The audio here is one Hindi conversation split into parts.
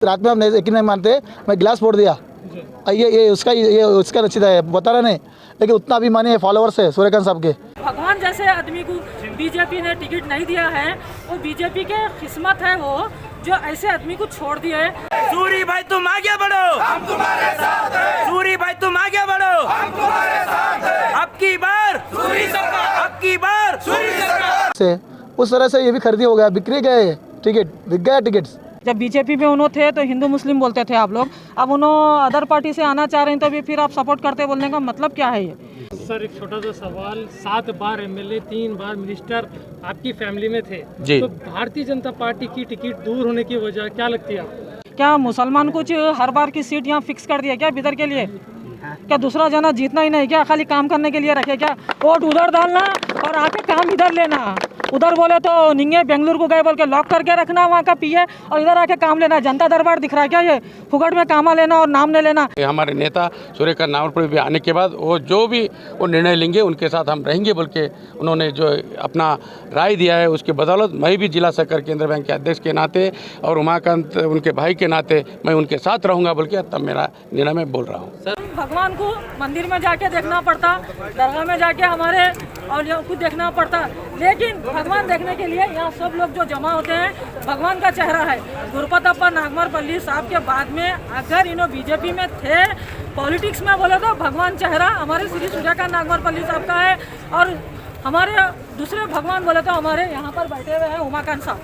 रात में हम यकीन नहीं मानते, मैं गिलास फोड़ दिया। ये उसका रचित है, बता रहा नहीं, लेकिन उतना अभिमानी है, फॉलोअर्स है सूर्यकांत साहब के। भगवान जैसे आदमी को बीजेपी ने टिकट नहीं दिया है, वो बीजेपी के किस्मत है वो जो ऐसे आदमी को छोड़ दिया है। सूरी भाई तुम आगे बढ़ो, हम तुम्हारे साथ हैं। सूरी भाई तुम आगे बढ़ो, हम तुम्हारे साथ हैं। अब की बार सूरी सरकार, अब की बार सूरी सरकार से उस तरह से ये भी खरीदी हो गया, बिक्री गए टिकट, बिक गया टिकट्स। जब बीजेपी में उन्होंने थे तो हिंदू मुस्लिम बोलते थे आप लोग, अब उन्होंने अदर पार्टी से आना चाह रहे हैं तो भी फिर आप सपोर्ट करते बोलने का मतलब क्या है? ये सर एक छोटा सा सवाल, 7 बार एमएलए 3 बार मिनिस्टर आपकी फैमिली में थे जी। तो भारतीय जनता पार्टी की टिकट दूर होने की वजह क्या लगती है आपको? क्या मुसलमान कुछ हर बार की सीट यहाँ फिक्स कर दिया क्या बिदर के लिए? क्या दूसरा जना जीतना ही नहीं क्या, खाली काम करने के लिए रखे क्या? वोट उधर डालना और आके काम इधर लेना। उधर बोले तो निंगे बेंगलुरु को गए बोल के लॉक करके रखना वहाँ का पीए, और इधर आके काम लेना। जनता दरबार दिख रहा है क्या? ये फुकट में कामा लेना और नाम नहीं लेना। हमारे नेता सूर्यकांत नागरपल्ली भी आने के बाद वो जो भी वो निर्णय लेंगे उनके साथ हम रहेंगे बोल के उन्होंने जो अपना राय दिया है, उसके बदौलत मैं भी जिला सहकारी केंद्र बैंक के अध्यक्ष के नाते और उमाकांत उनके भाई के नाते मैं उनके साथ रहूँगा बोल के तब मेरा निर्णय मैं बोल रहा हूँ। भगवान को मंदिर में जाके देखना पड़ता, दरगाह में जाके हमारे और को देखना पड़ता, लेकिन भगवान देखने के लिए यहाँ सब लोग जो जमा होते हैं भगवान का चेहरा है। गुरुपतप्पा नागमरपल्ली साहब के बाद में अगर इन्हों बीजेपी में थे, पॉलिटिक्स में बोले तो भगवान चेहरा हमारे श्री सूर्यकांत नागमरपल्ली साहब का है, और हमारे दूसरे भगवान बोले तो हमारे यहाँ पर बैठे हुए हैं उमाकांत साहब।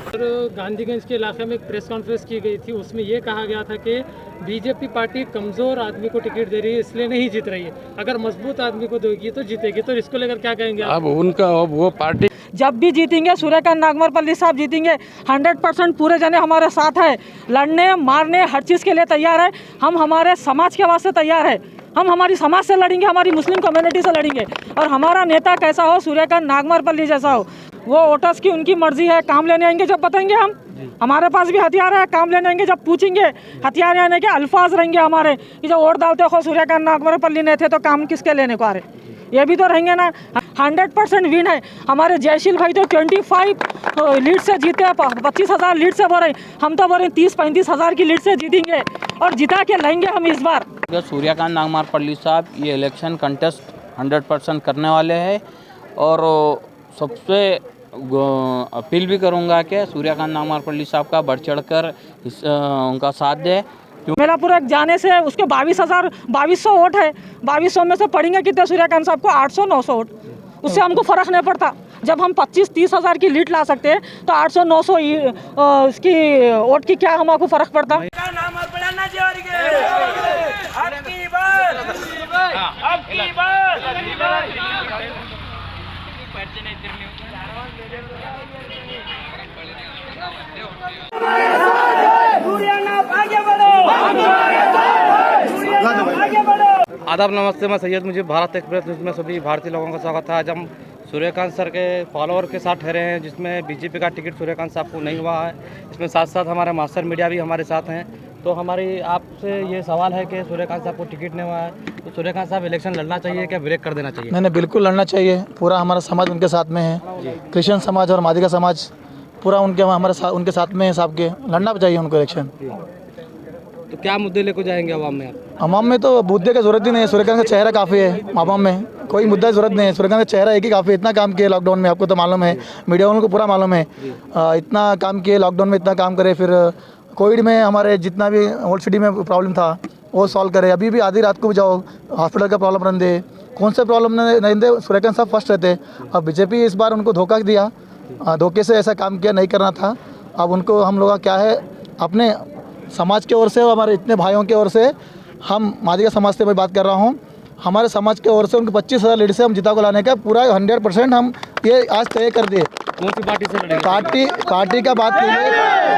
और गांधीगंज के इलाके में एक प्रेस कॉन्फ्रेंस की गई थी, उसमें ये कहा गया था कि बीजेपी पार्टी कमज़ोर आदमी को टिकट दे रही है इसलिए नहीं जीत रही है, अगर मजबूत आदमी को देगी तो जीतेगी। तो इसको लेकर क्या कहेंगे आप? अब वो पार्टी जब भी जीतेंगे सूर्यकांत नागमरपल्ली साहब जीतेंगे। 100% पूरे जने हमारे साथ है, लड़ने मारने हर चीज़ के लिए तैयार है। हम हमारे समाज के वास्ते तैयार है, हम हमारी समाज से लड़ेंगे, हमारी मुस्लिम कम्युनिटी से लड़ेंगे, और हमारा नेता कैसा हो, सूर्यकांत नागमरपल्ली जैसा हो। वो वोटर्स की उनकी मर्जी है, काम लेने आएंगे जब बताएंगे हम, हमारे पास भी हथियार है, काम लेने आएंगे जब पूछेंगे, हथियार आने के अल्फाज रहेंगे हमारे कि जो वोट डालते हो सूर्यकांत नागमरपल्ली नहीं थे तो काम किसके लेने को आ रहे, ये भी तो रहेंगे ना। 100% विन है। हमारे जयशील भाई तो 25 लीड से जीते हैं, 25,000 लीड से बोल रहे, हम तो बोल रहे 30-35 हज़ार की लीड से जीतेंगे और जिता के लाएंगे हम इस बार। सूर्यकांत नागमरपल्ली साहब ये इलेक्शन कंटेस्ट 100% करने वाले हैं, और सबसे अपील भी करूंगा कि सूर्यकांत नागमरपल्ली साहब का बढ़ चढ़ कर उनका साथ दे। मेलापुर जाने से उसके 2200 वोट है, 2200 में से पड़ेंगे कितने सूर्यकांत साहब को? 800-900 वोट। उससे हमको फर्क नहीं पड़ता। जब हम 25-30 हज़ार की लीड ला सकते हैं तो 800-900 इसकी वोट की क्या हमको फर्क पड़ता? आदाब, नमस्ते। मैं सैयद मुझे भारत एक्सप्रेस न्यूज़ में सभी भारतीय लोगों का स्वागत है। आज हम सूर्यकांत सर के फॉलोअर के साथ ठहरे हैं, जिसमें बीजेपी का टिकट सूर्यकांत साहब को नहीं हुआ है। इसमें साथ साथ हमारे मास्टर मीडिया भी हमारे साथ हैं। तो हमारी आपसे ये सवाल है कि सूर्यकांत साहब को टिकट नहीं हुआ है तो सूर्यकांत साहब इलेक्शन लड़ना चाहिए क्या ब्रेक कर देना चाहिए? नहीं, बिल्कुल लड़ना चाहिए। पूरा हमारा समाज उनके साथ में है, क्रिश्चियन समाज और मादिका समाज पूरा उनके साथ में है साहब के। लड़ना चाहिए उनको इलेक्शन। तो क्या मुद्दे लेकर जाएंगे आवाम में आप? आवाम में तो मुद्दे की जरूरत ही नहीं है, सूर्यकांत का चेहरा काफ़ी है। आवाम में कोई मुद्दा की जरूरत नहीं है, सूर्यकांत का चेहरा एक ही काफ़ी। इतना काम किया लॉकडाउन में, आपको तो मालूम है, मीडिया वालों को पूरा मालूम है। इतना काम किए लॉकडाउन में, इतना काम करे, फिर कोविड में हमारे जितना भी ओल्ड सिटी में प्रॉब्लम था वो सॉल्व करे। अभी भी आधी रात को भी जाओ, हॉस्पिटल का प्रॉब्लम रन दे, कौन से प्रॉब्लम नहीं दे, सूर्यकांत साहब फर्स्ट रहते। अब बीजेपी इस बार उनको धोखा दिया, धोखे से ऐसा काम किया, नहीं करना था। अब उनको हम लोग क्या है, अपने समाज के ओर से, हमारे इतने भाइयों के ओर से, हम मादिका समाज से मैं बात कर रहा हूँ, हमारे समाज के ओर से उनको 25,000 लीड से हम जिता को लाने का पूरा 100% हम ये आज तय कर दिए। कौन सी पार्टी से लड़ेंगे? पार्टी का बात नहीं है,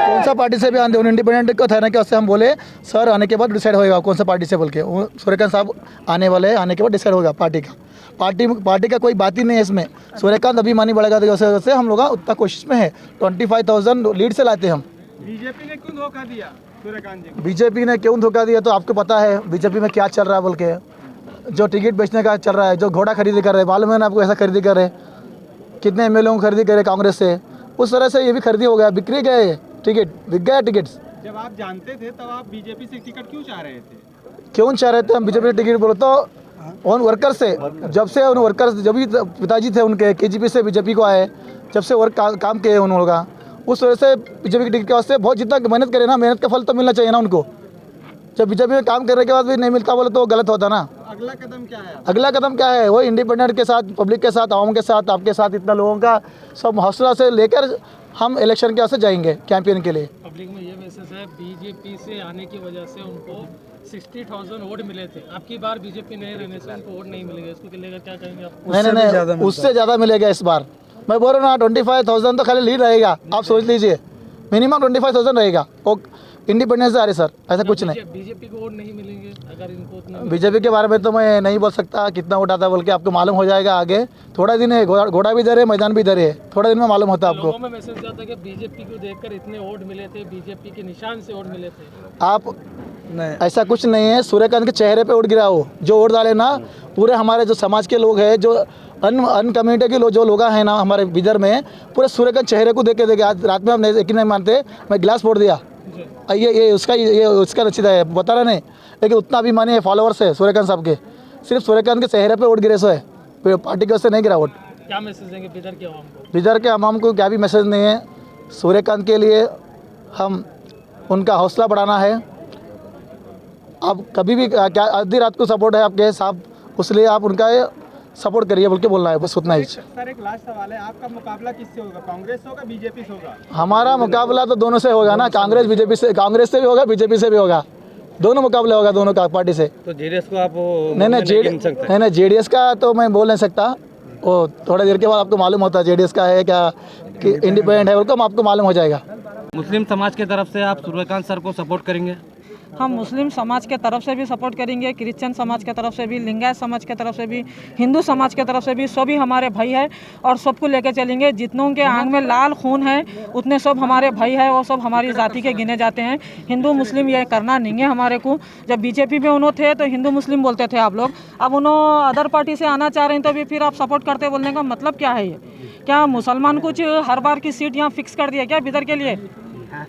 कौन सा पार्टी से भी आने, इंडिपेंडेंट को था कि उससे हम बोले सर आने के बाद डिसाइड होएगा कौन सा पार्टी से बोल के। वो सूर्यकांत साहब आने वाले हैं, आने के बाद डिसाइड होगा पार्टी का कोई बात ही नहीं है इसमें। सूर्यकांत अभिमानी बढ़ेगा तो वैसे हम लोग उतना कोशिश में है। 25,000 लीड से लाते हम। बीजेपी ने क्यों धोखा दिया सूर्यकांत जी? बीजेपी ने क्यों धोखा दिया तो आपको पता है बीजेपी में क्या चल रहा है बोल के। जो टिकट बेचने का चल रहा है, जो घोड़ा खरीदी कर रहे, मालूम है ना आपको, ऐसा खरीदी कर रहे, कितने एमएलए को खरीदी करे कांग्रेस से। उस तरह से ये भी खरीदी हो गया, बिक्री गए टिकट, बिक गया टिकट्स। जब आप जानते थे तब आप बीजेपी से टिकट क्यों चाह रहे थे? क्यों चाह रहे थे हम बीजेपी टिकट? बोलो तो उन वर्कर से, जब से उन वर्कर्स, जब भी पिताजी थे उनके केजीपी से बीजेपी को आए, जब से वर्क काम किए उन लोगों का, उस वजह से बीजेपी के टिकट के वास्ते बहुत जितना मेहनत करे ना, मेहनत का फल तो मिलना चाहिए ना उनको। जब बीजेपी में काम करने के बाद भी नहीं मिलता बोले तो गलत होता ना। अगला कदम क्या है? अगला कदम क्या है? वो इंडिपेंडेंट के साथ, पब्लिक के साथ, आवाम के साथ, आपके साथ, इतना लोगों का सब हौसला से लेकर हम इलेक्शन के वास्ते जाएंगे कैंपेन के लिए। पब्लिक में ये मैसेज है, बीजेपी से आने की वजह से उनको 60,000 वोट मिले थे, आपकी बार बीजेपी नहीं रहने से उनको वोट नहीं मिलेगा, इसको लेकर क्या कहेंगे आप? नहीं, उससे ज़्यादा मिलेगा इस बार। मैं बोल रहा हूँ ना, 25,000 तो खाली लीड रहेगा, आप सोच लीजिए, मिनिमम 25,000 रहेगा। वो इंडिपेंडेंस से आ रहे सर, ऐसा कुछ नहीं। बीजेपी को वोट नहीं मिलेंगे अगर इनको उतना? बीजेपी के बारे में तो मैं नहीं बोल सकता कितना वोट आता है बोल के, आपको मालूम हो जाएगा आगे। थोड़ा दिन है, घोड़ा भी इधर है, मैदान भी इधर है, थोड़ा दिन में मालूम होता है आपको। लोगों में मैसेज जाता है कि बीजेपी को देखकर इतने वोट मिले थे, बीजेपी के निशान से वोट मिले थे। आप ऐसा कुछ नहीं है, सूर्यकांत के चेहरे पे वोट गिरा हो, जो वोट डाले ना, पूरे हमारे जो समाज के लोग हैं, जो अन कम्युनिटी के जो लोग हैं ना हमारे बिदर में, पूरे सूर्यकांत चेहरे को देखे आज रात में हम यकीन नहीं मानते, मैं गिलास फोड़ दिया। ये उसका रचित है, बता रहा नहीं, लेकिन उतना अभिमानी फॉलोअर्स है सूर्यकांत साहब के, सिर्फ सूर्यकांत के चेहरे पे वोट गिरे सो है, पार्टी के वजह से नहीं गिरा वोट। क्या मैसेज देंगे बिदर के आवाम को? बिदर के आवाम को क्या भी मैसेज नहीं है, सूर्यकांत के लिए हम उनका हौसला बढ़ाना है। आप कभी भी क्या आधी रात को सपोर्ट है आपके साहब, उसलिए आप उनका सपोर्ट करिए बोल के बोलना है, बस उतना ही। सर एक लास्ट सवाल है, आपका मुकाबला किससे होगा? कांग्रेस से होगा, बीजेपी से होगा? हमारा मुकाबला तो दोनों से होगा ना, कांग्रेस बीजेपी से, कांग्रेस से भी होगा, बीजेपी से भी होगा, दोनों मुकाबला होगा दोनों का पार्टी से। तो जेडीएस को आप नहीं, जेडीएस का तो मैं बोल नहीं सकता, वो थोड़ी देर के बाद आपको मालूम होता है जेडीएस का है क्या कि इंडिपेंडेंट है, उनको आपको मालूम हो जाएगा। मुस्लिम समाज की तरफ से आप सूर्यकांत सर को सपोर्ट करेंगे? हम मुस्लिम समाज के तरफ से भी सपोर्ट करेंगे, क्रिश्चियन समाज के तरफ से भी, लिंगायत समाज के तरफ से भी, हिंदू समाज के तरफ से भी, सभी हमारे भाई है और सबको लेकर चलेंगे। जितनों के आंख में लाल खून है उतने सब हमारे भाई है, वो सब हमारी जाति के गिने जाते हैं। हिंदू मुस्लिम ये करना नहीं है हमारे को। जब बीजेपी में उन्होंने थे तो हिंदू मुस्लिम बोलते थे आप लोग, अब उन्होंने अदर पार्टी से आना चाह रहे हैं तो भी फिर आप सपोर्ट करते बोलने का मतलब क्या है? ये क्या मुसलमान कुछ हर बार की सीट यहाँ फिक्स कर दिया क्या बिदर के लिए?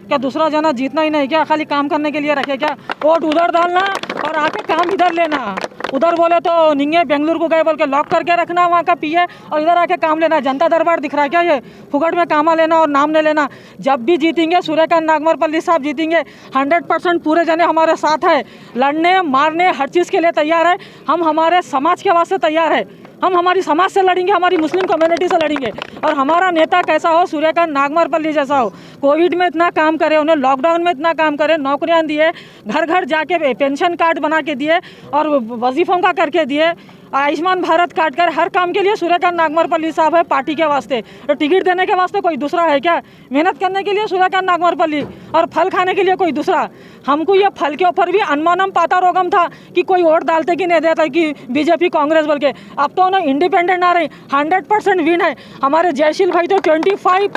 क्या दूसरा जना जीतना ही नहीं क्या? खाली काम करने के लिए रखे क्या? वोट उधर डालना और आके काम इधर लेना। उधर बोले तो निंगे बेंगलुरु को गए बोल के लॉक करके रखना वहाँ का पीए, और इधर आके काम लेना। जनता दरबार दिख रहा है क्या ये? फुकट में कामा लेना और नाम नहीं लेना। जब भी जीतेंगे सूर्यकांत नागमरपल्ली साहब जीतेंगे, 100% पूरे जने हमारे साथ है, लड़ने मारने हर चीज़ के लिए तैयार है। हम हमारे समाज के वास्ते तैयार है, हम हमारी समाज से लड़ेंगे, हमारी मुस्लिम कम्युनिटी से लड़ेंगे। और हमारा नेता कैसा हो? सूर्यकांत नागमरपल्ली जैसा हो। कोविड में इतना काम करे, उन्हें लॉकडाउन में इतना काम करे, नौकरियां दिए, घर घर जाके पेंशन कार्ड बना के दिए और वजीफों का करके दिए, आयुष्मान भारत कार्ड कर, हर काम के लिए सूर्यकांत नागमरपल्ली साहब है पार्टी के वास्ते। तो टिकट देने के वास्ते कोई दूसरा है क्या? मेहनत करने के लिए सूर्यकांत नागमरपल्ली और फल खाने के लिए कोई दूसरा। हमको ये फल के ऊपर भी अनुमानम पाता रोगम था कि कोई वोट डालते कि नहीं देता कि बीजेपी कांग्रेस बोल के। अब तो ना इंडिपेंडेंट आ रही, 100% विन है। हमारे जयशील भाई तो 25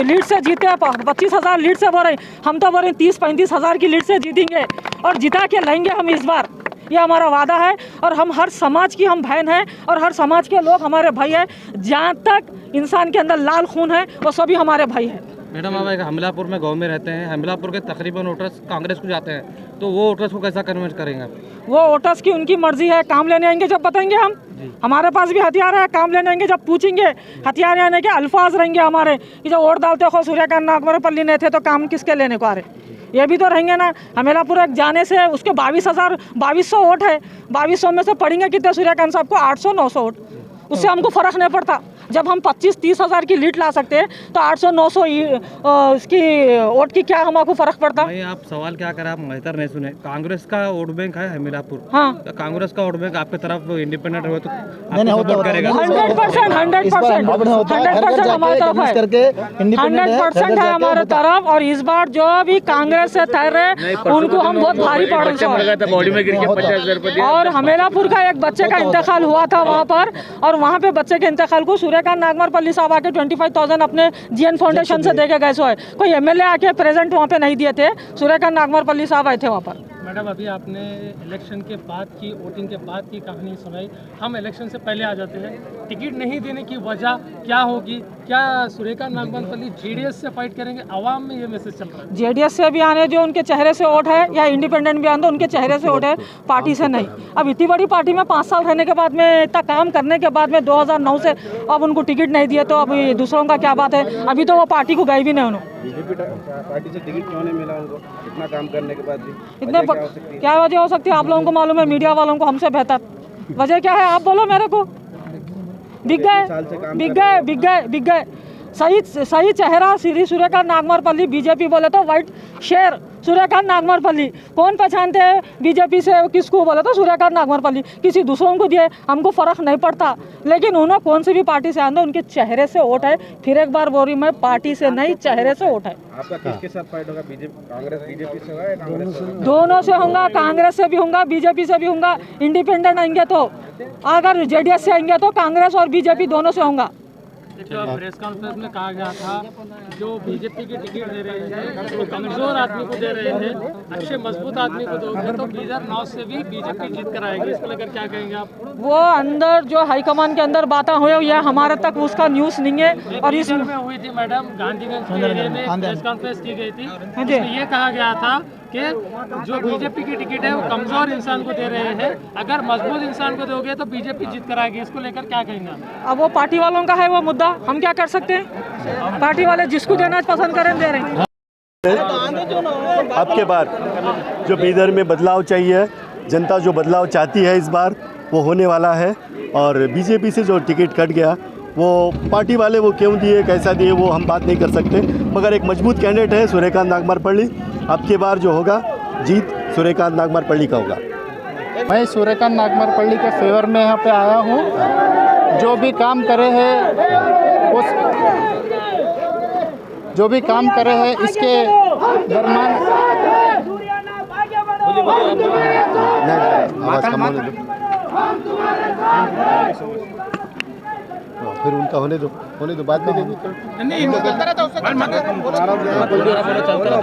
लीड से जीते, 25,000 लीड से बोल रहे, हम तो बोल रहे 30-35 हज़ार की लीड से जीतेंगे और जिता के लाएंगे हम इस बार। ये हमारा वादा है और हम हर समाज की हम बहन हैं और हर समाज के लोग हमारे भाई हैं। जहाँ तक इंसान के अंदर लाल खून है वो सभी हमारे भाई हैं। मैडम आप एक हमिलापुर में गांव में रहते हैं, हमिलापुर के तकरीबन वोटर्स कांग्रेस को जाते हैं, तो वो वोटर्स को कैसा कन्विंस करेंगे आप? वो वोटर्स की उनकी मर्जी है, काम लेने आएंगे जब बताएंगे हम। हमारे पास भी हथियार है, काम लेने आएंगे जब पूछेंगे। हथियार आने के अल्फाज रहेंगे हमारे कि जब वोट डालते हो सूर्यकांत नागमरपल्ली नहीं थे तो काम किसके लेने को आ रहे, ये भी तो रहेंगे ना। हमिलापुर जाने से उसके 2200 वोट है, 2200 में से पड़ेंगे कितने सूर्यकांत साहब को? 800-900 वोट। उससे हमको फ़र्क नहीं पड़ता। जब हम 25-30 हज़ार की लीड ला सकते हैं तो 800-900 इसकी वोट की क्या हमको फ़र्क पड़ता? नहीं, आप सवाल क्या करें, आप बेहतर नहीं सुने। कांग्रेस का वोट बैंक है हमिलापुर, हाँ, तो कांग्रेस का वोट बैंक आपकी तरफ इंडिपेंडेंट हो तो नहीं आपको होता सपोर्ट करेगा। 100% हमारे तरफ है, 100% है हमारे तरफ। और इस बार जो भी कांग्रेस से ठहरे उनको हम बहुत भारी पड़े। और हमिलापुर का एक बच्चे का इंतकाल हुआ था वहाँ पर, और वहाँ पे बच्चे के इंतकाल को सूर्यकांत नागमरपल्ली साहब आके 25,000 अपने जीएन फाउंडेशन से दे के गए सो है। कोई एमएलए आके प्रेजेंट वहाँ पे नहीं दिए थे, सूर्यकांत नागमरपल्ली साहब आए थे वहाँ पर। मैडम अभी आपने इलेक्शन के बाद की वोटिंग के बाद की कहानी सुनाई। हम इलेक्शन से पहले आ जाते हैं, टिकट नहीं देने की वजह क्या होगी? क्या सुरेखा नागमनपल्ली जेडीएस से फाइट करेंगे? आवाम में ये मैसेज चल रहा है। जेडीएस से भी आने जो उनके चेहरे से वोट है या इंडिपेंडेंट भी आने उनके चेहरे से वोट है, पार्टी से नहीं। अब इतनी बड़ी पार्टी में 5 साल रहने के बाद में, इतना काम करने के बाद में 2009 से अब उनको टिकट नहीं दिए तो अब दूसरों का क्या बात है? अभी तो वो पार्टी को गए भी नहीं उन्होंने। बीजेपी पार्टी से टिकट क्यों नहीं मिला उनको इतना काम करने के बाद भी? इतने क्या वजह हो सकती है? आप लोगों को मालूम है, मीडिया वालों को हमसे बेहतर। वजह क्या है आप बोलो मेरे को। बिक गए। सही चेहरा श्री सूर्यकांत नागमरपल्ली। बीजेपी बोले तो वाइट शेर सूर्यकांत नागमरपल्ली। कौन पहचानते हैं बीजेपी से किसको? बोले तो सूर्यकांत नागमरपल्ली। किसी दूसरों को दिए हमको फ़र्क नहीं पड़ता, लेकिन उन्होंने कौन सी भी पार्टी से आंदो उनके चेहरे से वोट है। फिर एक बार बोल रही मैं, पार्टी से नहीं चेहरे से वोट है। आपका किसके साथ फाइट होगा? बीजेपी कांग्रेस बीजेपी से होगा या कांग्रेस से? दोनों से होगा, कांग्रेस से भी होगा, बीजेपी से भी होगा। इंडिपेंडेंट आएंगे तो, अगर जेडीएस से आएंगे तो कांग्रेस और बीजेपी दोनों से होगा। प्रेस कॉन्फ्रेंस में कहा गया था जो बीजेपी की टिकट दे रहे हैं वो कमजोर आदमी को दे रहे हैं, अच्छे मजबूत आदमी को दोगे तो बीदर 9 से भी बीजेपी जीत कर आएगी। इसको लेकर क्या कहेंगे आप? वो अंदर जो हाईकमान के अंदर बातें हुई है, हमारे तक उसका न्यूज़ नहीं है। और इस में हुई थी मैडम, गांधीगंज के एरिया में प्रेस कॉन्फ्रेंस की गई थी, जिसमें ये कहा गया था कि जो बीजेपी की टिकट है वो कमजोर इंसान को दे रहे हैं, अगर मजबूत इंसान को दोगे तो बीजेपी जीत कर आएगी। इसको लेकर क्या कहेंगे? अब वो पार्टी वालों का है वो मुद्दा, हम क्या कर सकते हैं? पार्टी वाले जिसको देना पसंद करें दे रहे हैं। अब के बाद जो बीदर में बदलाव चाहिए, जनता जो बदलाव चाहती है इस बार वो होने वाला है। और बीजेपी से जो टिकट कट गया वो पार्टी वाले वो क्यों दिए, कैसा दिए, वो हम बात नहीं कर सकते, मगर एक मजबूत कैंडिडेट है सूर्यकांत नागमरपल्ली। अब की बार जो होगा जीत सूर्यकांत नागमरपल्ली का होगा। मैं सूर्यकांत नागमरपल्ली के फेवर में यहाँ पे आया हूँ। जो भी काम करे हैं इसके दरम्यान आवाज़ कम होने दो, फिर उनका होने दो बाद में देंगे।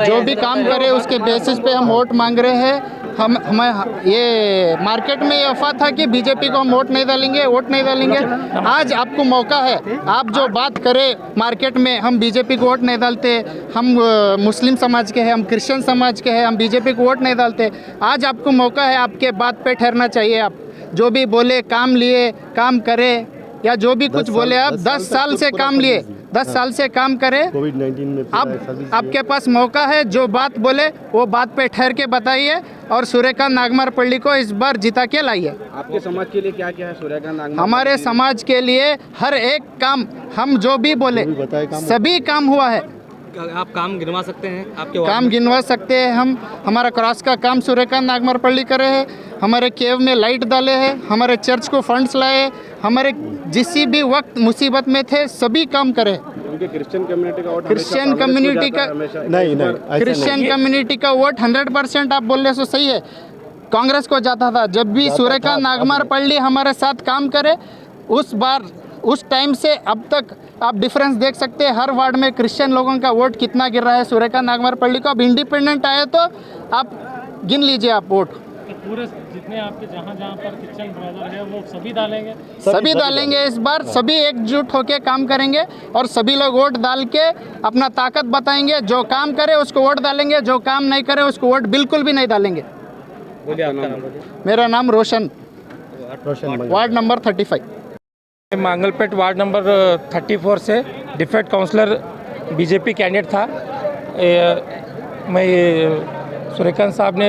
जो भी काम करे उसके बेसिस पे हम वोट मांग रहे हैं। हमें ये मार्केट में ये अफवाह था कि बीजेपी को हम वोट नहीं डालेंगे। आज आपको मौका है, आप जो बात करें मार्केट में, हम बीजेपी को वोट नहीं डालते, हम मुस्लिम समाज के हैं, हम क्रिश्चियन समाज के हैं, हम बीजेपी को वोट नहीं डालते। आज आपको मौका है, आपके बात पे ठहरना चाहिए। आप जो भी बोले, काम लिए, काम करे, या जो भी कुछ बोले, आप 10 साल से काम लिए, 10 साल से काम करे। कोविड-19 में अब आपके पास मौका है, जो बात बोले वो बात पे ठहर के बताइए और सूर्यकांत नागमरपल्ली को इस बार जिता के लाइए। आपके समाज के लिए क्या क्या है सूर्यकांत नागमरपल्ली? हमारे समाज के लिए हर एक काम, हम जो भी बोले सभी काम हुआ है। आप काम गिनवा सकते हैं? आपके काम गिनवा सकते हैं हम। हमारा क्रॉस का काम सूर्यकांत नागमरपल्ली करे हैं, हमारे केव में लाइट डाले हैं, हमारे चर्च को फंड्स लाए, हमारे जिस भी वक्त मुसीबत में थे सभी काम करे। उनके क्रिश्चियन कम्युनिटी का वोट क्रिश्चियन कम्युनिटी का नहीं, क्रिश्चियन कम्युनिटी का वोट 100% आप बोलने से सही है, कांग्रेस को जाता था। जब भी सूर्यकांत नागमरपल्ली हमारे साथ काम करे, उस टाइम से अब तक आप डिफरेंस देख सकते हैं। हर वार्ड में क्रिश्चियन लोगों का वोट कितना गिर रहा है सूर्यकांत नागमरपल्ली को। अब इंडिपेंडेंट आए तो आप गिन लीजिए आप वोट। पूरे जितने आपके जहाँ पर क्रिश्चियन ब्रदर है वो सभी डालेंगे इस बार। सभी एकजुट होकर काम करेंगे और सभी लोग वोट डाल के अपना ताकत बताएंगे। जो काम करे उसको वोट डालेंगे, जो काम नहीं करे उसको वोट बिल्कुल भी नहीं डालेंगे। मेरा नाम रोशन, वार्ड नंबर 35। मंगलपेट वार्ड नंबर 34 से डिफेक्ट काउंसलर बीजेपी कैंडिडेट था। मैं सूर्यकांत साहब ने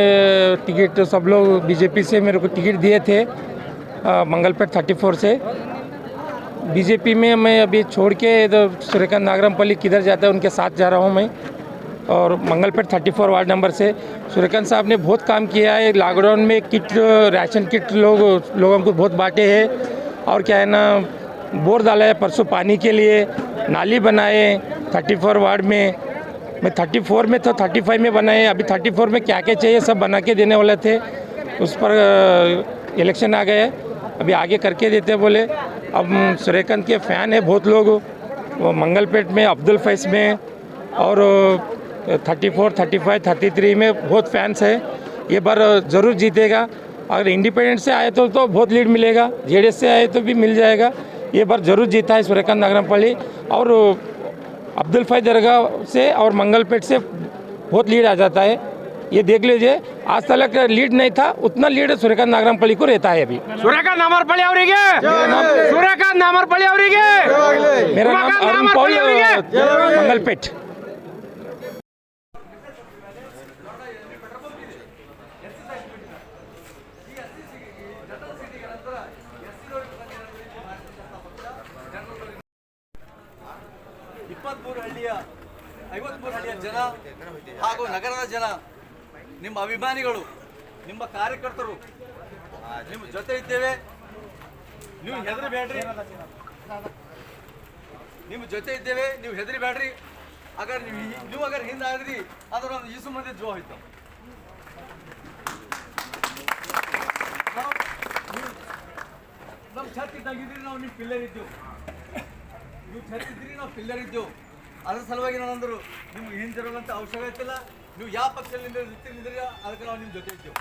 टिकट, सब लोग बीजेपी से मेरे को टिकट दिए थे मंगलपेट 34 से। बीजेपी में मैं अभी छोड़ के सूर्यकांत नागमरपल्ली किधर जाता है उनके साथ जा रहा हूँ मैं। और मंगलपेट 34 वार्ड नंबर से सूर्यकांत साहब ने बहुत काम किया है। लॉकडाउन में किट, राशन किट लोगों को बहुत बांटे हैं। और क्या है ना, बोर डाला है परसों पानी के लिए, नाली बनाए 34 वार्ड में। मैं 34 में था, 35 में बनाए। अभी 34 में क्या क्या चाहिए सब बना के देने वाले थे। उस पर इलेक्शन आ गए, अभी आगे करके देते बोले। अब सूर्यकांत के फ़ैन है बहुत लोग, वो मंगलपेट में, अब्दुल फैज़ में और 34, 35, 33 में बहुत फैंस है। ये बार ज़रूर जीतेगा। अगर इंडिपेंडेंट से आए तो बहुत लीड मिलेगा, जेडीएस से आए तो भी मिल जाएगा। ये बार ज़रूर जीता है सूर्यकांत नागरामपल्ली। और अब्दुल फैज दरगाह से और मंगलपेट से बहुत लीड आ जाता है, ये देख लीजिए। आज तक लीड नहीं था, उतना लीड सूर्यकांत नागरामपल्ली को रहता है अभी। सूर्यकांत नागरामपल्ली ಅವರಿಗೆ सूर्यकांत नागरामपल्ली ಅವರಿಗೆ मेरा नाम अरुण पॉल, मंगलपेट। ಹಳ್ಳಿಯ 53 ಹಳ್ಳಿಯ ಜನ ಹಾಗೂ ನಗರದ ಜನ, ನಿಮ್ಮ ಅಭಿಮಾನಿಗಳು, ನಿಮ್ಮ ಕಾರ್ಯಕರ್ತರು ನಿಮ್ಮ ಜೊತೆ ಇದ್ದೇವೆ. ನೀವು ಹೆದರಬೇಡ್ರಿ, ನಿಮ್ಮ ಜೊತೆ ಇದ್ದೇವೆ, ನೀವು ಹೆದರಬೇಡ್ರಿ. ಅಗರ್ ನೀವು ಅಗರ್ ಹಿಂದೆ ಆದ್ರಿ ಅಂದ್ರೆ ಒಂದು ಈಸು ಮಂದಿ ಜೋ ಹೋಯ್ತು. ನಮ್ಮ ಛತ್ ಇದ್ದಾಗಿದ್ರಿ, ನಾವು ನಿಮ್ಮ ಪಿಲ್ಲರ್ ಇದ್ದೆವು. ನೀವು ಛತ್ ಇದ್ರಿ, ನಾವು ಪಿಲ್ಲರ್ ಇದ್ದೆವು. ಅದ್ರ ಸಲುವಾಗಿ ನಾನಂದ್ರು ನಿಮ್ಗೆ ಹಿಂದಿರುವಂಥ ಅವಶ್ಯಕತೆ ಇಲ್ಲ. ನೀವು ಯಾವ ಪಕ್ಷದಲ್ಲಿ ನಿಂದ್ರಿ ಅದಕ್ಕೆ ನಾವು ನಿಮ್ಮ ಜೊತೆ ಇದ್ದೆವು.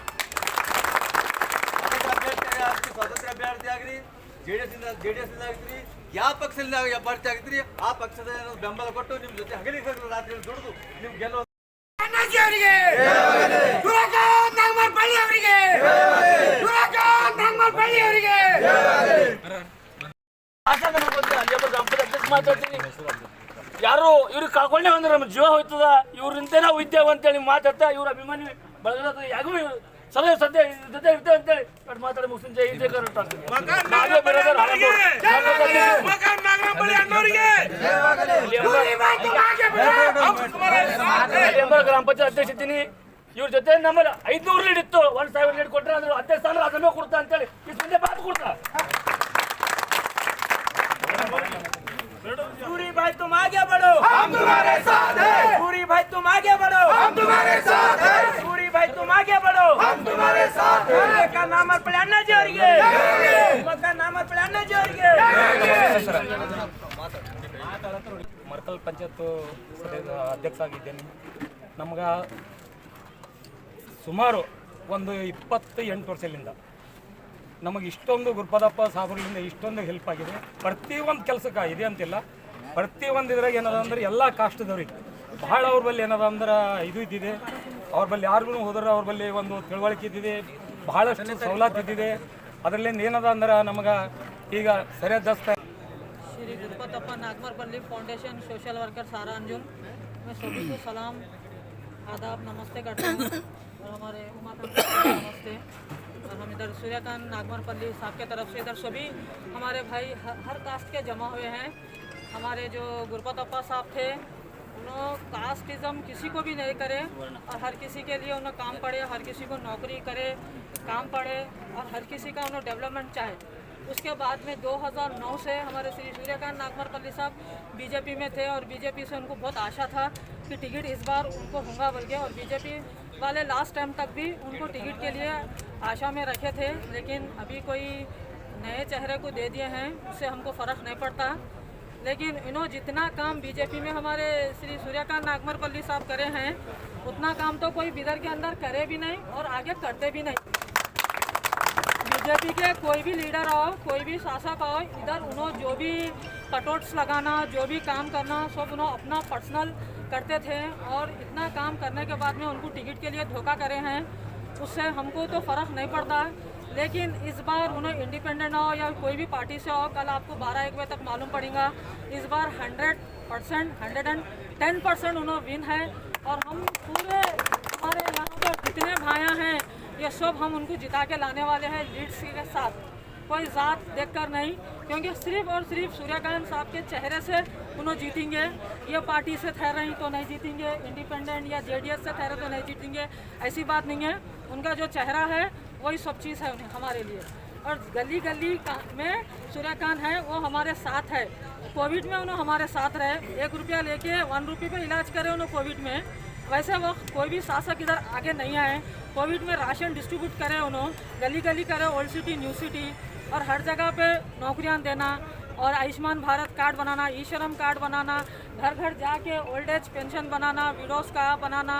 ಸ್ವಾತಂತ್ರ್ಯ ಅಭ್ಯರ್ಥಿ ಆಗ್ರಿ, ಜೆಡಿಎಸ್ ಇಂದ ಆಗ್ತೀರಿ, ಯಾವ ಪಕ್ಷದಿಂದ ಅಭ್ಯರ್ಥಿ ಆಗ್ತೀರಿ ಆ ಪಕ್ಷದ ಬೆಂಬಲ ಕೊಟ್ಟು ನಿಮ್ಮ ಜೊತೆ ಹಗಲಿ ರಾತ್ರಿ ದುಡಿದು ನಿಮ್ಗೆ ಗೆಲ್ಲುವ ಮಾತಾಡ್ತೀನಿ. ಯಾರು ಇವ್ರಿಗೆ ಕಳ್ಕೊಂಡೆ ಅಂದ್ರೆ ನಮ್ಮ ಜೀವ ಹೋಯ್ತದ, ಇವ್ರಿಂದ ನಾವು ಇದ್ದೇವೆ ಅಂತೇಳಿ ಮಾತಾಡ್ತಾ ಇವ್ರ ಅಭಿಮಾನಿ ಬಳಗ ಯಾಗೂ ಸಲಹೆ ಸದ್ಯ ಜೊತೆ ಇರ್ತೇವೆ ಅಂತೇಳಿ ಮಾತಾಡಿ ಮುಗಿಸಿದ ಜೈ ಹಿಂದೆ ಗ್ರಾಮ ಪಂಚಾಯತ್ ಅಧ್ಯಕ್ಷ ಇದ್ದೀನಿ. ಇವ್ರ ಜೊತೆ ನಮ್ಮಲ್ಲಿ 500 ಲೀಡ್ ಇತ್ತು, 1000 ಲೀಡ್ ಕೊಟ್ಟರೆ ಅಂದ್ರೆ ಅಧ್ಯಕ್ಷ ಅಂದ್ರೆ ಅದನ್ನು ಕೊಡ್ತಾ ಅಂತೇಳಿ ಈ ಮುಂದೆ ಮಾತು ಕೊಡ್ತಾ. सूरी भाई तुम आगे बढ़ो, हम तुम्हारे साथ हैं। सूरी भाई तुम आगे बढ़ो, हम तुम्हारे साथ हैं। सूरी भाई तुम आगे बढ़ो, हम तुम्हारे साथ हैं। का नाम पढ़ना जोरिए, का नाम पढ़ना जोरिए। ಮರ್ಕಲ್ ಪಂಚಾಯತ್ ಅಧ್ಯಕ್ಷ ಆಗಿದ್ದೇನೆ. ನಮ್ಗೆ ಸುಮಾರು ಒಂದು 28 ವರ್ಷದಿಂದ ನಮಗೆ ಇಷ್ಟೊಂದು ಗುರುಪಾದಪ್ಪ ಸಾಹೇಬರಿಂದ ಇಷ್ಟೊಂದು ಹೆಲ್ಪ್ ಆಗಿದೆ. ಪ್ರತಿಯೊಂದು ಕೆಲಸಕ್ಕೆ ಇದೆ ಅಂತಿಲ್ಲ, ಪ್ರತಿಯೊಂದು ಇದ್ರಾಗ ಏನದ ಅಂದ್ರೆ ಎಲ್ಲ ಕಾಸ್ಟ್ದವ್ರಿಗೆ ಭಾಳ ಅವ್ರ ಬಳಿ ಏನದ ಅಂದ್ರೆ ಇದು ಇದ್ದಿದೆ. ಅವ್ರ ಬಳಿ ಯಾರಿಗೂ ಹೋದ್ರೆ ಅವ್ರ ಬಳಿ ಒಂದು ತಿಳುವಳಿಕೆ ಇದ್ದಿದೆ, ಭಾಳಷ್ಟು ಸವಲತ್ತು ಇದ್ದಿದೆ. ಅದರಲ್ಲಿಂದ ಏನದ ಅಂದ್ರೆ ನಮಗೆ ಈಗ ಸರಿಯಾದ ದಸ್ತ श्री गुरुपादप्पा नागमरपल्ली फाउंडेशन सोशल वर्कर सारा अंजुम, मैं सभी को सलाम आदाब नमस्ते करता हूँ। और हमारे उमाकांत नमस्ते। और हम इधर सूर्यकांत नागमरपल्ली साहब के तरफ से इधर सभी हमारे भाई हर कास्ट के जमा हुए हैं। हमारे जो गुरुपादप्पा साहब थे उन्होंने कास्टिज़म किसी को भी नहीं करे और हर किसी के लिए उन्हें काम पड़े, हर किसी को नौकरी करे, काम पड़े और हर किसी का उन्हें डेवलपमेंट चाहे। उसके बाद में 2009 से हमारे श्री सूर्यकांत नागमरपल्ली साहब बीजेपी में थे और बीजेपी से उनको बहुत आशा था कि टिकट इस बार उनको होगा बोल के। और बीजेपी वाले लास्ट टाइम तक भी उनको टिकट के लिए आशा में रखे थे, लेकिन अभी कोई नए चेहरे को दे दिए हैं, उससे हमको फ़र्क नहीं पड़ता। लेकिन इन्होंने जितना काम बीजेपी में हमारे श्री सूर्यकांत नागमरपल्ली साहब करे हैं उतना काम तो कोई बिदर के अंदर करे भी नहीं और आगे करते भी नहीं। बीजेपी के कोई भी लीडर आओ, कोई भी शासक आओ, इधर उन्होंने जो भी कटआउट्स लगाना, जो भी काम करना सब उन्होंने अपना पर्सनल करते थे। और इतना काम करने के बाद में उनको टिकट के लिए धोखा करे हैं, उससे हमको तो फ़र्क नहीं पड़ता। लेकिन इस बार उन्हें इंडिपेंडेंट हो या कोई भी पार्टी से हो, कल आपको 12-1 बजे तक मालूम पड़ेगा। इस बार 100%, 110% उन्हें विन है। और हम पूरे हमारे यहाँ पर जितने भाइयाँ हैं ये सब हम उनको जिता के लाने वाले हैं लीड्स के साथ, कोई ज़ात देखकर नहीं, क्योंकि सिर्फ और सिर्फ सूर्यकांत साहब के चेहरे से उन्होंने जीतेंगे। ये पार्टी से ठहरे तो नहीं जीतेंगे, इंडिपेंडेंट या जेडीएस से ठहरे तो नहीं जीतेंगे, ऐसी बात नहीं है। उनका जो चेहरा है वही सब चीज़ है उन्हें हमारे लिए। और गली गली में सूर्यकांत है वो हमारे साथ है। कोविड में उन्होंने हमारे साथ रहे, 1 रुपया लेके 1 रुपये पे इलाज करे उन्होंने कोविड में। वैसे वो कोई भी शासक इधर आगे नहीं आए। कोविड में राशन डिस्ट्रीब्यूट करे उन्होंने, गली गली करे, ओल्ड सिटी न्यू सिटी, और हर जगह पे नौकरियां देना और आयुष्मान भारत कार्ड बनाना, ई श्रम कार्ड बनाना, घर घर जाके ओल्ड एज पेंशन बनाना, विडोज़ का बनाना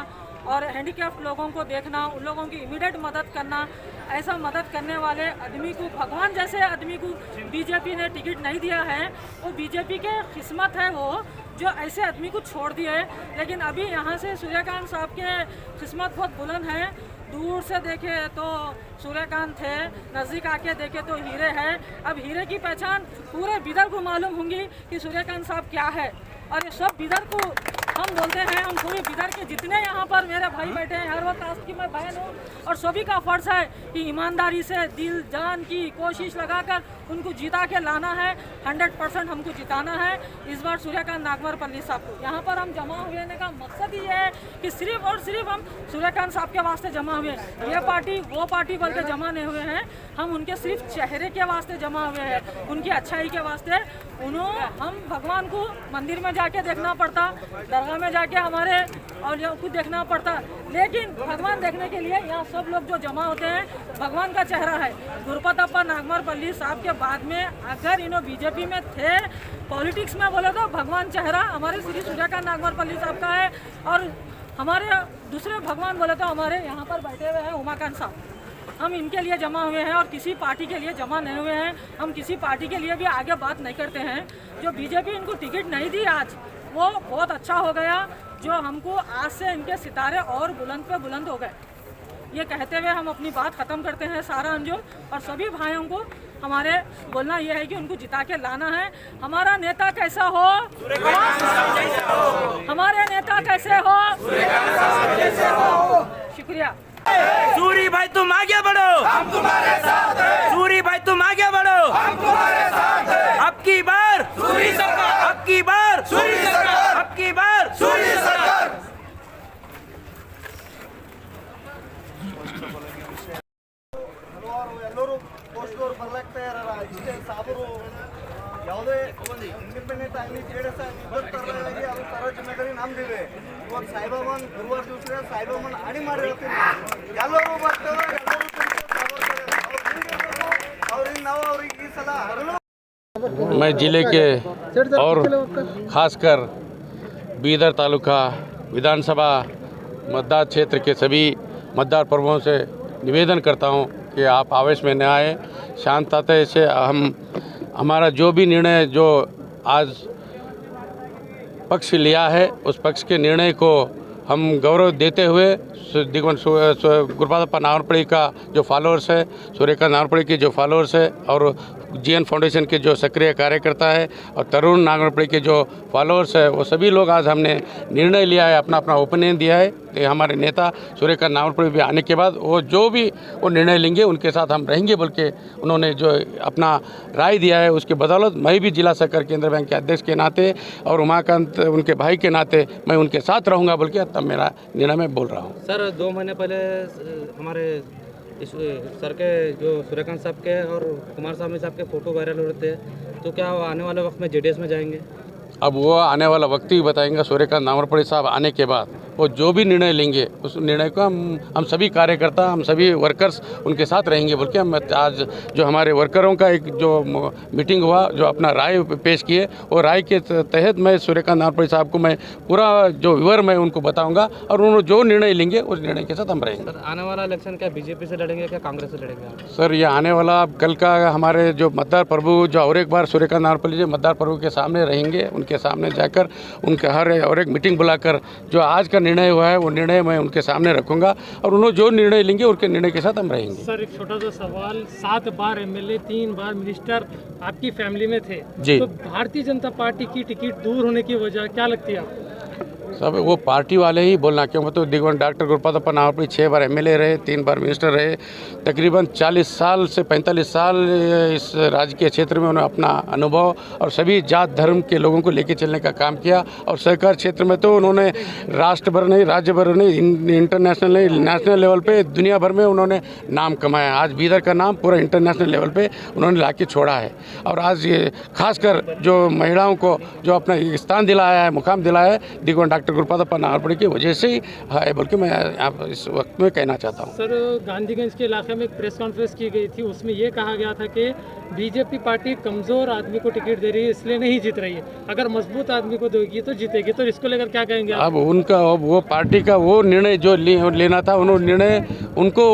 और हैंडीकैप्ड लोगों को देखना, उन लोगों की इमीडिएट मदद करना, ऐसा मदद करने वाले आदमी को, भगवान जैसे आदमी को बीजेपी ने टिकट नहीं दिया है। वो बीजेपी के किस्मत है वो जो ऐसे आदमी को छोड़ दिए। लेकिन अभी यहाँ से सूर्यकांत साहब के किस्मत बहुत बुलंद है। दूर से देखे तो सूर्यकांत थे, नज़दीक आके देखे तो हीरे है। अब हीरे की पहचान पूरे बिदर को मालूम होंगी कि सूर्यकांत साहब क्या है। और ये सब बिदर को हम बोलते हैं, हम पूरे बिदर के जितने यहाँ पर मेरे भाई बैठे हैं, हर वक्त कास्ट की मैं बहन हूँ, और सभी का फर्ज है कि ईमानदारी से दिल जान की कोशिश लगाकर उनको जिता के लाना है। 100% हमको जिताना है इस बार सूर्यकांत नागवरपल्ली साहब को। यहाँ पर हम जमा हुए का मकसद ही है कि सिर्फ और सिर्फ हम सूर्यकांत साहब के वास्ते जमा हुए हैं। ये पार्टी वो पार्टी बोल के जमा नहीं हुए हैं, हम उनके सिर्फ चेहरे के वास्ते जमा हुए हैं, उनकी अच्छाई के वास्ते। हम भगवान को मंदिर में जाके देखना पड़ता, दरगाह में जाके हमारे और को देखना पड़ता, लेकिन भगवान देखने के लिए यहाँ सब लोग जो जमा होते हैं भगवान का चेहरा है। गुरुप्रताप नागवरपल्ली साहब के बाद में अगर इन्हों बीजेपी में थे, पॉलिटिक्स में बोले तो भगवान चेहरा हमारे श्री सूर्यकांत नागवरपल्ली साहब का है। और हमारे दूसरे भगवान बोले तो हमारे यहाँ पर बैठे हुए हैं उमाकांत साहब। हम इनके लिए जमा हुए हैं और किसी पार्टी के लिए जमा नहीं हुए हैं। हम किसी पार्टी के लिए भी आगे बात नहीं करते हैं। जो बीजेपी इनको टिकट नहीं दी आज, वो बहुत अच्छा हो गया। जो हमको आज से इनके सितारे और बुलंद पे बुलंद हो गए, ये कहते हुए हम अपनी बात ख़त्म करते हैं। सारा अंजुम और सभी भाइयों को हमारे बोलना ये है कि उनको जिता के लाना है। हमारा नेता कैसा हो, हमारे नेता कैसे हो, शुक्रिया। सूरी भाई तुम आगे बढ़ो, हम तुम्हारे साथ हैं। सूरी भाई तुम आगे बढ़ो, हम तुम्हारे साथ हैं। अब की बार सूरी सरकार, अब की बार सूरी सरकार, अब की बार सूरी सरकार। ಎಲ್ಲರೂ ಪೋಸ್ಟ್ದವ್ರು ಬರ್ಲಾಗ್ತಾ ಇರಲ್ಲ, ಇಷ್ಟೇ ಸಾಬರು ಯಾವುದೇ ಇಂಡಿಪೆಂಡೆಂಟ್ ಆಗಲಿ ಜೆಡಿಎಸ್ ಆಗಲಿ ಅದು ತರ ಜಿಮ್ಮೆದಾರಿ ನಮ್ದಿದೆ. ಇವತ್ತು ಸಾಯಿಬಾಬಾನ್ ಗುರುವಾರ ದಿವಸ ಸಾಯಿಬಾಬಾನ್ ಆಡಿ ಮಾಡಿ ಹೇಳ್ತೀನಿ, ಎಲ್ಲರೂ ಬರ್ತಾರೆ, ಎಲ್ಲರೂ ಅವ್ರಿಂದ ನಾವು ಅವ್ರಿಗೆ ಈ ಸಲ ಹಗಲು मैं जिले के और खासकर बीदर तालुका विधानसभा मतदान क्षेत्र के सभी मतदार प्रभुओं से निवेदन करता हूं कि आप आवेश में न आए, शांतता से हमारा जो भी निर्णय जो आज पक्ष लिया है उस पक्ष के निर्णय को हम गौरव देते हुए गुरुप्रताप नागवरपल्ली का जो फॉलोअर्स है, सूर्यकांत नागवरपल्ली के जो फॉलोअर्स है और जीएन फाउंडेशन के जो सक्रिय कार्यकर्ता है और तरुण नागवरपल्ली के जो फॉलोअर्स है, वो सभी लोग आज हमने निर्णय लिया है, अपना अपना ओपिनियन दिया है कि हमारे नेता सूर्यकांत नागवरपल्ली भी आने के बाद वो जो भी वो निर्णय लेंगे उनके साथ हम रहेंगे बोल के उन्होंने जो अपना राय दिया है, उसके बदौलत मैं भी जिला सहकारी केंद्र बैंक के अध्यक्ष के नाते और उमाकांत उनके भाई के नाते मैं उनके साथ रहूँगा बोल के तब मेरा निर्णय मैं बोल रहा हूँ। सर 2 महीने पहले हमारे इस सर के जो सूर्यकांत साहब के और कुमार स्वामी साहब के फ़ोटो वायरल हो रहे थे, तो क्या वो आने वाले वक्त में जेडीएस में जाएंगे? अब वो आने वाला वक्त ही बताएंगे। सूर्यकांत नागवरपल्ली साहब आने के बाद वो जो भी निर्णय लेंगे उस निर्णय को हम सभी कार्यकर्ता, हम सभी वर्कर्स उनके साथ रहेंगे बोल के हम आज जो हमारे वर्करों का एक जो मीटिंग हुआ, जो अपना राय पेश किए, वो राय के तहत मैं सूर्यकांत नागवरपल्ली साहब को मैं पूरा जो विवर मैं उनको बताऊँगा और उन्होंने जो निर्णय लेंगे उस निर्णय के साथ हम रहेंगे। सर आने वाला इलेक्शन क्या बीजेपी से लड़ेंगे, क्या कांग्रेस से लड़ेंगे? सर ये आने वाला अब कल का हमारे जो मतदार प्रभु जो और एक बार सूर्यकांत नागवरपल्ली जी मतदार प्रभु के सामने रहेंगे, उनके सामने जाकर उनके हर और एक मीटिंग बुलाकर जो आज का निर्णय हुआ है वो निर्णय मैं उनके सामने रखूंगा और उन्होंने जो निर्णय लेंगे उनके निर्णय के साथ हम रहेंगे। सर एक छोटा सा सवाल, 7 बार एमएलए 3 बार मिनिस्टर आपकी फैमिली में थे जी, तो भारतीय जनता पार्टी की टिकट दूर होने की वजह क्या लगती है आपको? सब वो पार्टी वाले ही बोलना, क्यों मतलब दिग्वंत डॉक्टर गुरुप्रताप नागवरपल्ली 6 बार एमएलए रहे, 3 बार मिनिस्टर रहे, तकरीबन 40 साल से 45 साल इस राजकीय क्षेत्र में उन्होंने अपना अनुभव और सभी जात धर्म के लोगों को लेकर चलने का काम किया और सहकार क्षेत्र में तो उन्होंने राष्ट्र भर नहीं, राज्य भर नहीं, इंटरनेशनल नहीं, नेशनल लेवल पे दुनिया भर में उन्होंने नाम कमाया। आज बीदर का नाम पूरा इंटरनेशनल लेवल पे उन्होंने ला के छोड़ा है और आज ये खासकर जो महिलाओं को जो अपना स्थान दिलाया है, मुकाम दिलाया है, दिग्वंत डॉक्टर डॉक्टर गुरुपादप्पा नागरपल्ली की वजह से ही है बोल के मैं आप इस वक्त में कहना चाहता हूँ। सर, गांधीगंज के इलाके में एक प्रेस कॉन्फ्रेंस की गई थी, उसमें ये कहा गया था कि बीजेपी पार्टी कमज़ोर आदमी को टिकट दे रही है, इसलिए नहीं जीत रही है। अगर मजबूत आदमी को देगी तो जीतेगी, तो इसको लेकर क्या कहेंगे आप? अब उनका वो पार्टी का वो निर्णय जो लेना था, उन्होंने निर्णय उनको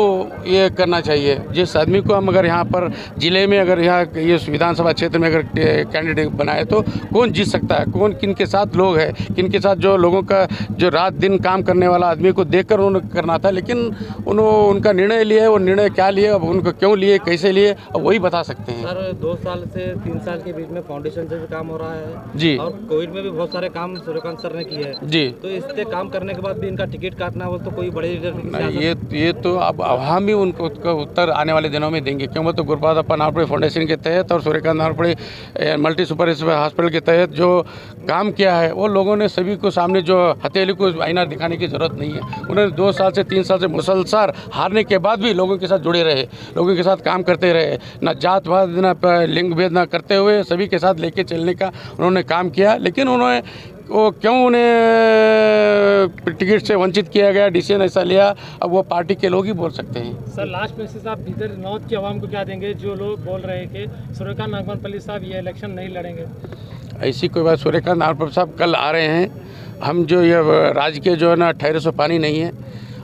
ये करना चाहिए। जिस आदमी को हम अगर यहाँ पर ज़िले में अगर यहाँ ये विधानसभा क्षेत्र में अगर कैंडिडेट बनाए तो कौन जीत सकता है, कौन किन के साथ लोग हैं, किन के साथ जो लोगों का जो रात दिन काम करने वाला आदमी को देखकर उन्होंने करना था। लेकिन उन्होंने उनका निर्णय लिया है, वो निर्णय क्या लिए, अब उनको क्यों लिए, कैसे लिए, अब वही बता सकते हैं। सर, 2 साल से 3 साल के बीच में फाउंडेशन से भी काम हो रहा है जी, और कोविड में भी बहुत सारे काम सूर्यकांत सर ने किए हैं जी। तो इससे काम करने के बाद भी इनका टिकट काटना हो तो कोई बड़े लीडर नहीं, ये तो अब हम ही उनको उसका उत्तर आने वाले दिनों में देंगे। क्यों तो गुरुपादप्पा नागरपल्ली फाउंडेशन के तहत और सूर्यकांत नागरपल्ली मल्टी सुपर हॉस्पिटल के तहत जो काम किया है, वो लोगों ने सभी को सामने जो हथेली को आईना दिखाने की ज़रूरत नहीं है। उन्होंने 2 साल से 3 साल से मुसलसल हारने के बाद भी लोगों के साथ जुड़े रहे, लोगों के साथ काम करते रहे, ना जात पात ना लिंग भेद ना करते हुए सभी के साथ लेके चलने का उन्होंने काम किया। लेकिन उन्होंने वो क्यों उन्हें टिकट से वंचित किया गया, डिसीजन ऐसा लिया, अब वो पार्टी के लोग ही बोल सकते हैं। सर, लास्ट मैसेज आप बीदर नॉर्थ की आवाम को क्या देंगे जो लोग बोल रहे हैं कि सूर्यकांत नागरपल्ली साहब ये इलेक्शन नहीं लड़ेंगे? ऐसी कोई बात, सूर्यकांत नागरपल्ली साहब कल आ रहे हैं। हम जो ये राज्य के जो है ना ठहरे सो पानी नहीं है,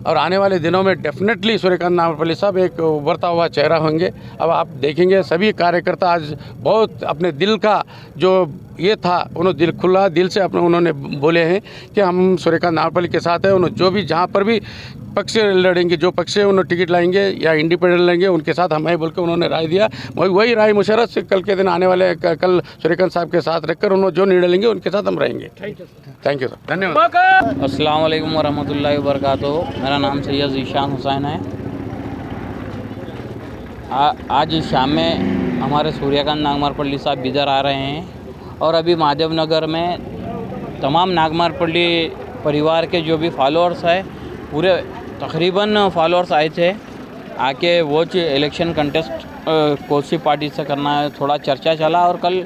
और आने वाले दिनों में डेफिनेटली सूर्यकांत नागरपल्ली साहब एक उभरता हुआ चेहरा होंगे। अब आप देखेंगे सभी कार्यकर्ता आज बहुत अपने दिल का जो ये था, उन्होंने खुला दिल से अपने उन्होंने बोले हैं कि हम सूर्यकांत नागरपल्ली के साथ हैं। उन्होंने जो भी जहाँ पर भी पक्ष लड़ेंगे, जो पक्ष से उन्होंने टिकट लाएंगे या इंडिपेंडेंट लेंगे, उनके साथ हम हैं बोल के उन्होंने राय दिया। वही राय मुशर्रफ से कल के दिन आने वाले कल सूर्यकांत साहब के साथ रखकर उन्होंने जो निर्णय लेंगे उनके साथ हम रहेंगे। थैंक यू सर, धन्यवाद। अस्सलाम वालेकुम वरहमतुल्लाहि वबरकातुहू। मेरा नाम सैयद ज़ीशान हुसैन है। आज शाम में हमारे सूर्यकांत नागरपल्ली साहब बिदर आ रहे हैं और अभी महादेव नगर में तमाम नागरपल्ली परिवार के जो भी फॉलोअर्स हैं, पूरे तकरीबन फॉलोअर्स आए थे। आके वो इलेक्शन कंटेस्ट कौन सी पार्टी से करना है, थोड़ा चर्चा चला। और कल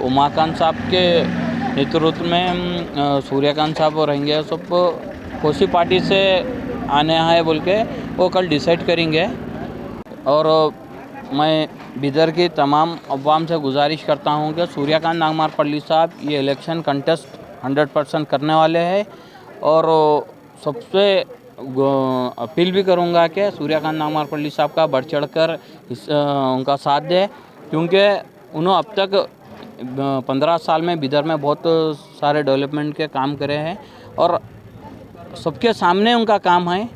उमाकांत साहब के नेतृत्व में सूर्यकांत साहब रहेंगे, सब कौन सी पार्टी से आने हैं बोल के वो कल डिसाइड करेंगे। और मैं बिदर की तमाम अवाम से गुजारिश करता हूं कि सूर्यकांत नागरपल्ली साहब ये इलेक्शन कंटेस्ट 100% करने वाले हैं। और सबसे अपील भी करूंगा कि सूर्यकांत नागरपल्ली साहब का बढ़ चढ़ कर उनका साथ दे, क्योंकि उन्होंने अब तक 15 साल में बिदर में बहुत सारे डेवलपमेंट के काम करे हैं और सबके सामने उनका काम है।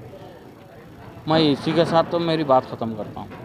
मैं इसी के साथ तो मेरी बात ख़त्म करता हूँ।